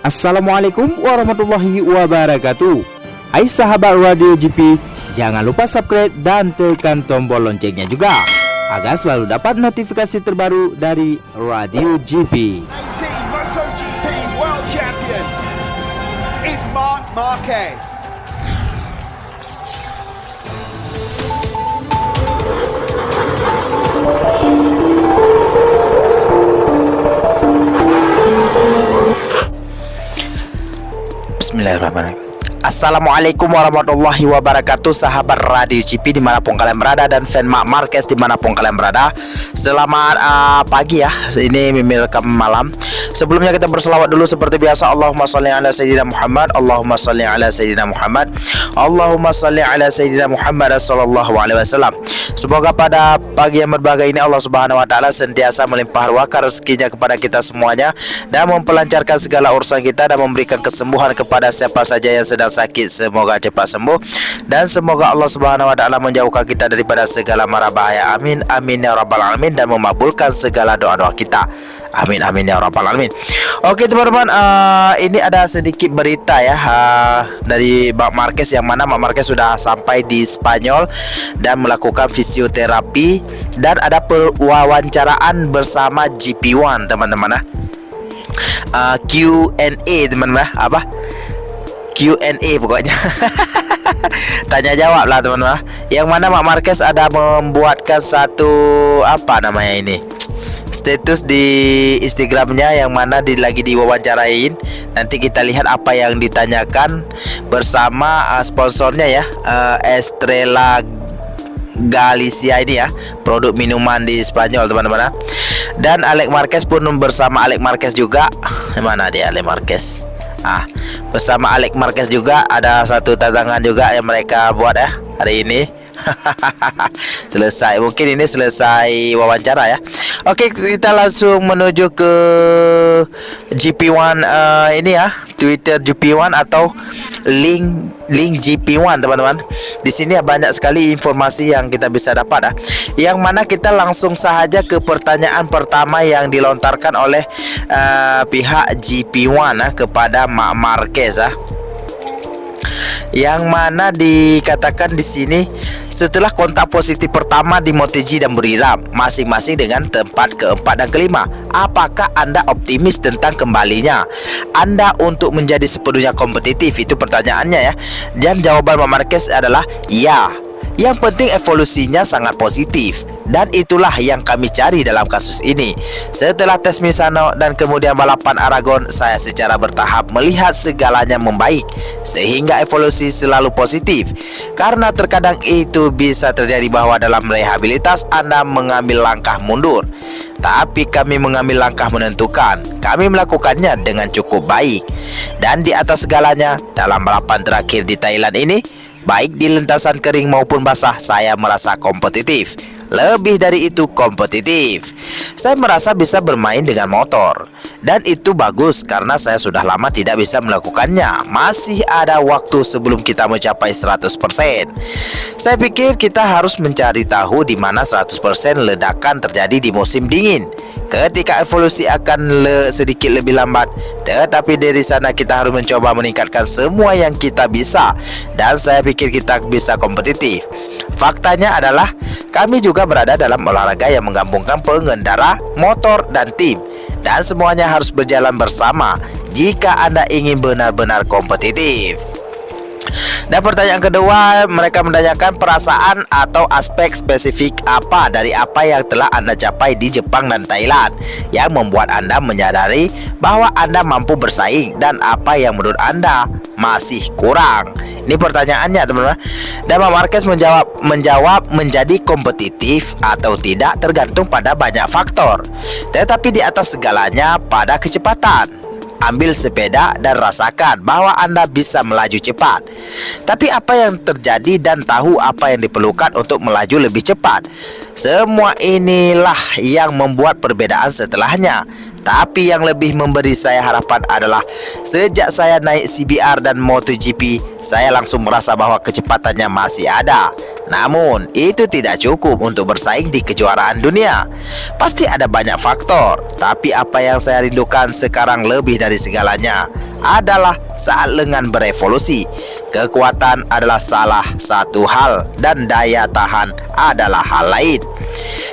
Assalamualaikum warahmatullahi wabarakatuh. Hai sahabat Radio GP, jangan lupa subscribe dan tekan tombol loncengnya juga agar selalu dapat notifikasi terbaru dari Radio GP. 18 MotoGP World Champion is Marc Marquez. Bismillahirrahmanirrahim. Assalamualaikum warahmatullahi wabarakatuh, sahabat Radio GP dimanapun kalian berada dan fan Marc Marquez dimanapun kalian berada. Selamat pagi ya, ini Mimin rekam malam. Sebelumnya kita berselawat dulu seperti biasa. Allahumma sholli ala sayyidina Muhammad, Allahumma sholli ala sayyidina Muhammad, Allahumma sholli ala sayyidina Muhammad sallallahu alaihi wasallam. Semoga pada pagi yang berbahagia ini Allah Subhanahu wa taala senantiasa melimpah ruahkan rezekinya kepada kita semuanya dan memperlancarkan segala urusan kita dan memberikan kesembuhan kepada siapa saja yang sedang sakit, semoga cepat sembuh, dan semoga Allah Subhanahu wa taala menjauhkan kita daripada segala mara bahaya. Amin amin ya rabbal alamin, dan memabulkan segala doa-doa kita. Amin amin ya rabbal alamin. Oke teman-teman, ini ada sedikit berita ya dari Marc Marquez, yang mana Marc Marquez sudah sampai di Spanyol dan melakukan fisioterapi, dan ada pewawancaraan bersama GP1 teman-teman. Q&A teman-teman, apa? Q&A pokoknya. Tanya jawab lah teman-teman. Yang mana Marc Marquez ada membuatkan satu apa namanya ini, status di Instagramnya, yang mana lagi diwawancarain. Nanti kita lihat apa yang ditanyakan bersama sponsornya ya, Estrella Galicia ini ya, produk minuman di Spanyol teman-teman. Dan Alex Marquez pun bersama Alex Marquez juga. Mana dia Alex Marquez? Bersama Alex Marquez juga ada satu tantangan juga yang mereka buat ya hari ini. Selesai, mungkin ini selesai wawancara ya. Oke, kita langsung menuju ke GP1 ini ya, Twitter GP1 atau link GP1 teman-teman. Di sini banyak sekali informasi yang kita bisa dapat ya. Yang mana kita langsung saja ke pertanyaan pertama yang dilontarkan oleh pihak GP1 kepada Marc Marquez ya. Yang mana dikatakan di sini, setelah kontak positif pertama di MotoGP dan Buriram masing-masing dengan tempat keempat dan kelima, apakah Anda optimis tentang kembalinya Anda untuk menjadi sepenuhnya kompetitif? Itu pertanyaannya ya. Dan jawaban Marc Marquez adalah ya. Yang penting evolusinya sangat positif, dan itulah yang kami cari dalam kasus ini. Setelah tes Misano dan kemudian balapan Aragon, saya secara bertahap melihat segalanya membaik, sehingga evolusi selalu positif. Karena terkadang itu bisa terjadi bahwa dalam rehabilitas Anda mengambil langkah mundur, tapi kami mengambil langkah menentukan. Kami melakukannya dengan cukup baik. Dan di atas segalanya, dalam balapan terakhir di Thailand ini, baik di lintasan kering maupun basah, saya merasa kompetitif. Lebih dari itu, kompetitif. Saya merasa bisa bermain dengan motor, dan itu bagus karena saya sudah lama tidak bisa melakukannya. Masih ada waktu sebelum kita mencapai 100%. Saya pikir kita harus mencari tahu di mana 100% ledakan terjadi di musim dingin, ketika evolusi akan sedikit lebih lambat. Tetapi dari sana kita harus mencoba meningkatkan semua yang kita bisa, dan saya pikir kita bisa kompetitif. Faktanya adalah kami juga berada dalam olahraga yang menggabungkan pengendara, motor, dan tim, dan semuanya harus berjalan bersama jika Anda ingin benar-benar kompetitif. Dan pertanyaan kedua, mereka menanyakan perasaan atau aspek spesifik apa dari apa yang telah Anda capai di Jepang dan Thailand yang membuat Anda menyadari bahwa Anda mampu bersaing, dan apa yang menurut Anda masih kurang. Ini pertanyaannya teman-teman. Dan Marc Marquez menjawab menjadi kompetitif atau tidak tergantung pada banyak faktor, tetapi di atas segalanya pada kecepatan. Ambil sepeda dan rasakan bahwa Anda bisa melaju cepat. Tapi apa yang terjadi dan tahu apa yang diperlukan untuk melaju lebih cepat. Semua inilah yang membuat perbedaan setelahnya. Tapi yang lebih memberi saya harapan adalah sejak saya naik CBR dan MotoGP, saya langsung merasa bahwa kecepatannya masih ada. Namun itu tidak cukup untuk bersaing di kejuaraan dunia. Pasti ada banyak faktor, tapi apa yang saya rindukan sekarang lebih dari segalanya adalah saat lengan berevolusi. Kekuatan adalah salah satu hal dan daya tahan adalah hal lain.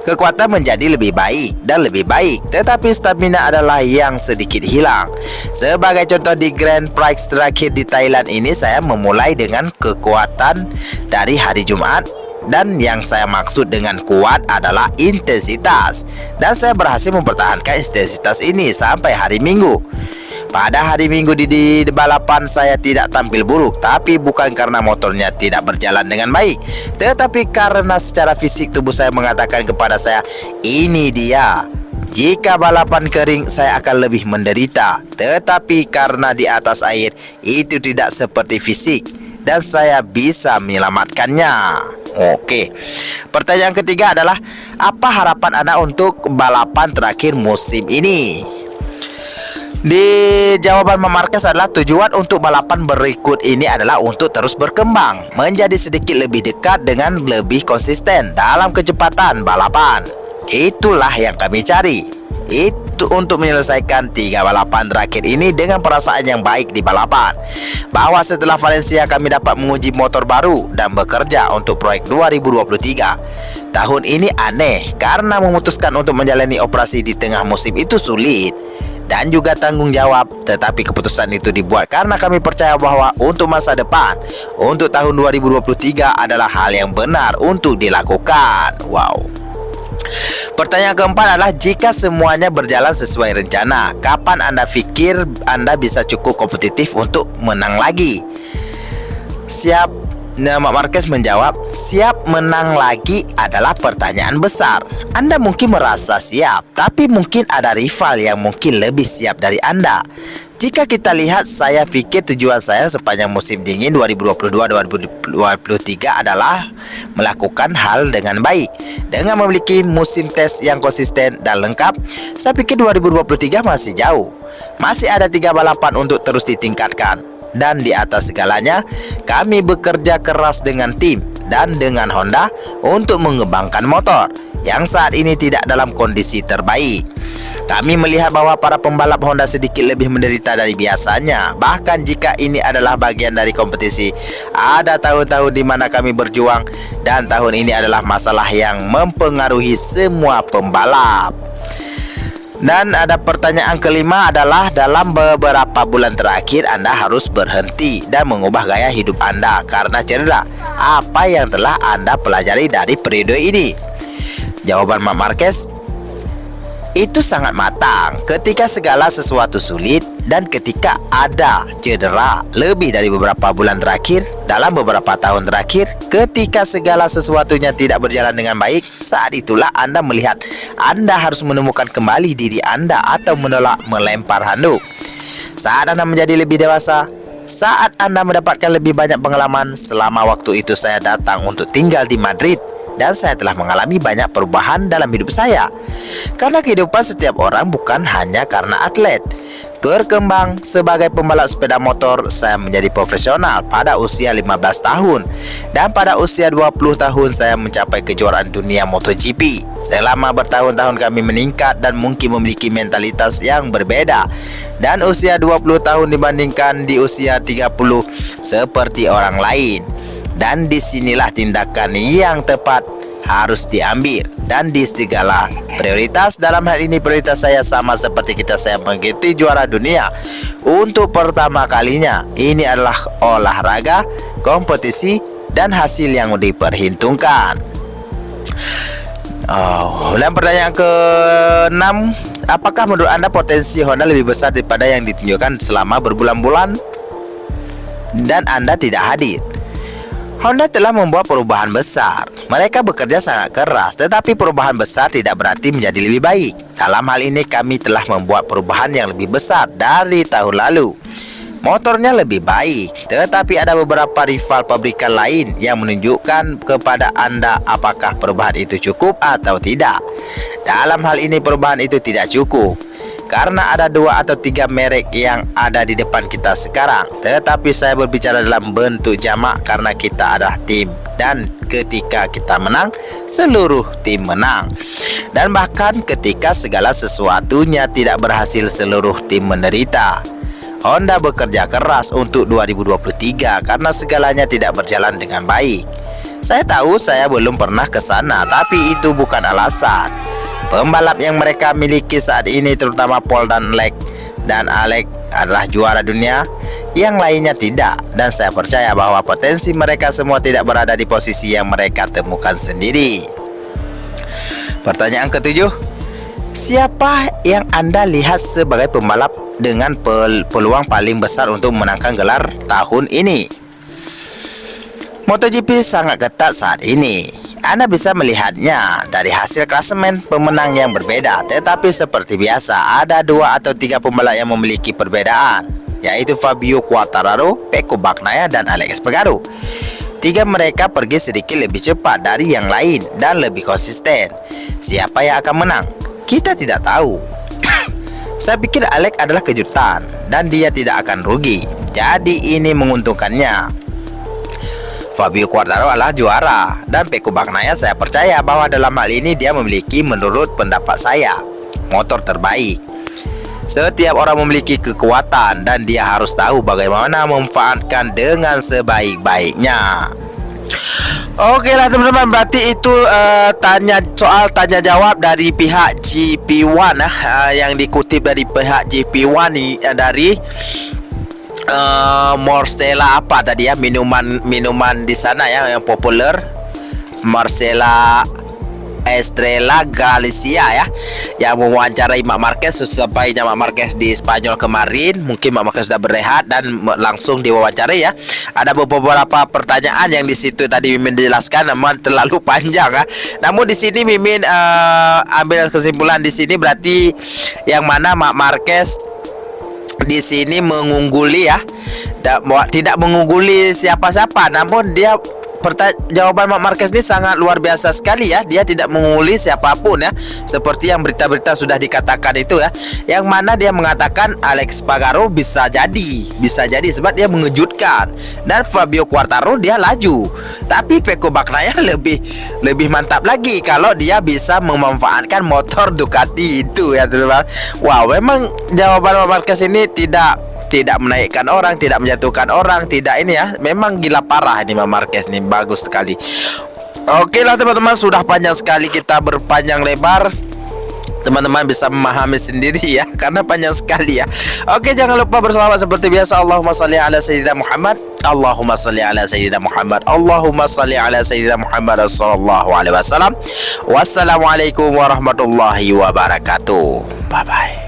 Kekuatan menjadi lebih baik dan lebih baik, tetapi stamina adalah yang sedikit hilang. Sebagai contoh, di Grand Prix terakhir di Thailand ini, saya memulai dengan kekuatan dari hari Jumat, dan yang saya maksud dengan kuat adalah intensitas, dan saya berhasil mempertahankan intensitas ini sampai hari Minggu. Pada hari Minggu di balapan saya tidak tampil buruk, tapi bukan karena motornya tidak berjalan dengan baik, tetapi karena secara fisik tubuh saya mengatakan kepada saya, ini dia. Jika balapan kering saya akan lebih menderita, tetapi karena di atas air itu tidak seperti fisik dan saya bisa menyelamatkannya. Oke. Pertanyaan ketiga adalah, apa harapan Anda untuk balapan terakhir musim ini? Di jawaban Marc Marquez adalah, tujuan untuk balapan berikut ini adalah untuk terus berkembang, menjadi sedikit lebih dekat dengan lebih konsisten dalam kecepatan balapan. Itulah yang kami cari. Itu untuk menyelesaikan 3 balapan terakhir ini dengan perasaan yang baik di balapan, bahwa setelah Valencia kami dapat menguji motor baru dan bekerja untuk proyek 2023. Tahun ini aneh karena memutuskan untuk menjalani operasi di tengah musim itu sulit dan juga tanggung jawab, tetapi keputusan itu dibuat karena kami percaya bahwa untuk masa depan, untuk tahun 2023 adalah hal yang benar untuk dilakukan. Wow. Pertanyaan keempat adalah, jika semuanya berjalan sesuai rencana, kapan Anda pikir Anda bisa cukup kompetitif untuk menang lagi? Siap. Marc Marquez menjawab, siap menang lagi adalah pertanyaan besar. Anda mungkin merasa siap, tapi mungkin ada rival yang mungkin lebih siap dari Anda. Jika kita lihat, saya pikir tujuan saya sepanjang musim dingin 2022-2023 adalah melakukan hal dengan baik. Dengan memiliki musim tes yang konsisten dan lengkap, saya pikir 2023 masih jauh. Masih ada 3 balapan untuk terus ditingkatkan. Dan di atas segalanya, kami bekerja keras dengan tim dan dengan Honda untuk mengembangkan motor yang saat ini tidak dalam kondisi terbaik. Kami melihat bahwa para pembalap Honda sedikit lebih menderita dari biasanya. Bahkan jika ini adalah bagian dari kompetisi, ada tahun-tahun di mana kami berjuang, dan tahun ini adalah masalah yang mempengaruhi semua pembalap. Dan ada pertanyaan kelima adalah, dalam beberapa bulan terakhir Anda harus berhenti dan mengubah gaya hidup Anda karena cedera. Apa yang telah Anda pelajari dari periode ini? Jawaban Marc Marquez, itu sangat matang. Ketika segala sesuatu sulit dan ketika ada cedera lebih dari beberapa bulan terakhir, dalam beberapa tahun terakhir, ketika segala sesuatunya tidak berjalan dengan baik, saat itulah Anda melihat Anda harus menemukan kembali diri Anda atau menolak melempar handuk. Saat Anda menjadi lebih dewasa, saat Anda mendapatkan lebih banyak pengalaman. Selama waktu itu saya datang untuk tinggal di Madrid, dan saya telah mengalami banyak perubahan dalam hidup saya. Karena kehidupan setiap orang bukan hanya karena atlet. Berkembang sebagai pembalap sepeda motor, saya menjadi profesional pada usia 15 tahun. Dan pada usia 20 tahun saya mencapai kejuaraan dunia MotoGP. Selama bertahun-tahun kami meningkat dan mungkin memiliki mentalitas yang berbeda. Dan usia 20 tahun dibandingkan di usia 30 seperti orang lain. Dan disinilah tindakan yang tepat harus diambil. Dan di segala prioritas, dalam hal ini prioritas saya sama seperti saya mengikuti juara dunia untuk pertama kalinya. Ini adalah olahraga, kompetisi, dan hasil yang diperhitungkan. Dan pertanyaan ke-6, apakah menurut Anda potensi Honda lebih besar daripada yang ditunjukkan selama berbulan-bulan dan Anda tidak hadir? Honda telah membuat perubahan besar. Mereka bekerja sangat keras, tetapi perubahan besar tidak berarti menjadi lebih baik. Dalam hal ini kami telah membuat perubahan yang lebih besar dari tahun lalu. Motornya lebih baik, tetapi ada beberapa rival pabrikan lain yang menunjukkan kepada Anda apakah perubahan itu cukup atau tidak. Dalam hal ini perubahan itu tidak cukup, karena ada 2 atau 3 merek yang ada di depan kita sekarang. Tetapi saya berbicara dalam bentuk jamak karena kita adalah tim. Dan ketika kita menang, seluruh tim menang. Dan bahkan ketika segala sesuatunya tidak berhasil, seluruh tim menderita. Honda bekerja keras untuk 2023 karena segalanya tidak berjalan dengan baik. Saya tahu saya belum pernah ke sana, tapi itu bukan alasan. Pembalap yang mereka miliki saat ini, terutama Paul dan Alex adalah juara dunia, yang lainnya tidak. Dan saya percaya bahwa potensi mereka semua tidak berada di posisi yang mereka temukan sendiri. Pertanyaan ketujuh, siapa yang Anda lihat sebagai pembalap dengan peluang paling besar untuk memenangkan gelar tahun ini? MotoGP sangat ketat saat ini. Anda bisa melihatnya dari hasil klasemen pemenang yang berbeda. Tetapi seperti biasa, ada 2 atau 3 pembalap yang memiliki perbedaan, yaitu Fabio Quartararo, Pecco Bagnaia, dan Alex Espargaro. 3 mereka pergi sedikit lebih cepat dari yang lain dan lebih konsisten. Siapa yang akan menang? Kita tidak tahu. Saya pikir Alex adalah kejutan dan dia tidak akan rugi. Jadi ini menguntungkannya. Fabio Quartararo adalah juara, dan Pecco Bagnaia saya percaya bahwa dalam hal ini dia memiliki, menurut pendapat saya, motor terbaik. Setiap orang memiliki kekuatan dan dia harus tahu bagaimana memanfaatkan dengan sebaik-baiknya. Oke lah teman-teman, berarti itu soal tanya jawab dari pihak GP1 yang dikutip dari pihak GP1 dari Morcella apa tadi ya, minuman di sana ya yang populer, Morcella Estrella Galicia ya, yang mewawancarai Marc Marquez. Sesampainya Marc Marquez di Spanyol kemarin, mungkin Marc Marquez sudah berehat dan langsung diwawancarai ya. Ada beberapa pertanyaan yang di situ tadi Mimin dijelaskan, namun terlalu panjang ya. Namun di sini Mimin ambil kesimpulan di sini, berarti yang mana Marc Marquez di sini mengungguli ya, tidak mengungguli siapa-siapa, namun dia jawaban Marc Marquez ini sangat luar biasa sekali ya. Dia tidak mengungguli siapapun ya, seperti yang berita-berita sudah dikatakan itu ya, yang mana dia mengatakan Alex Espargaro bisa jadi sebab dia mengejutkan, dan Fabio Quartararo dia laju, tapi Pecco Bagnaia lebih mantap lagi kalau dia bisa memanfaatkan motor Ducati itu ya teman-teman. Wow, memang jawaban Marc Marquez ini tidak menaikkan orang, tidak menjatuhkan orang, tidak ini ya. Memang gila parah ini Marc Marquez nih, bagus sekali. Oke lah teman-teman, sudah panjang sekali kita berpanjang lebar. Teman-teman bisa memahami sendiri ya, karena panjang sekali ya. Oke, jangan lupa berselawat seperti biasa. Allahumma salli ala sayyidina Muhammad, Allahumma salli ala sayyidina Muhammad, Allahumma salli ala sayyidina Muhammad sallallahu alaihi wasallam. Wassalamualaikum warahmatullahi wabarakatuh. Bye bye.